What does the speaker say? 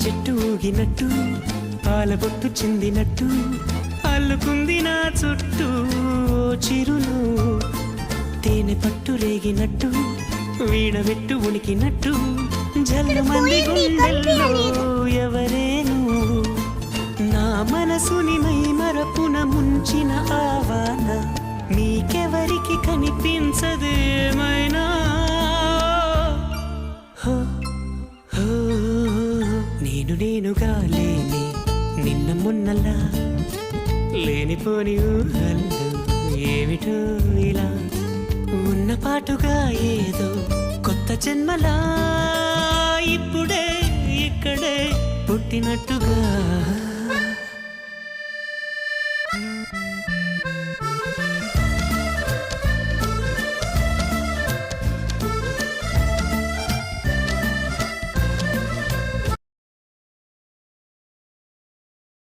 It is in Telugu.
చెట్టు ఊగినట్టు పాల బొట్టు చెందినట్టు అల్లుకుంది నా చుట్టూ చిరులు తేనె పట్టు రేగినట్టు వీడబెట్టు ఉనికినట్టు జల్లు మంది గుండెల్లో ఎవరేను నా మనసుని మై మరపున ముంచిన ఆవాన నీకెవరికి కనిపించదేమైనా నేనుగా లేని నిన్న మొన్నలా లేనిపోని ఊహల్లో ఏమిటో ఇలా ఉన్న పాటుగా ఏదో కొత్త జన్మలా ఇప్పుడే ఇక్కడే పుట్టినట్టుగా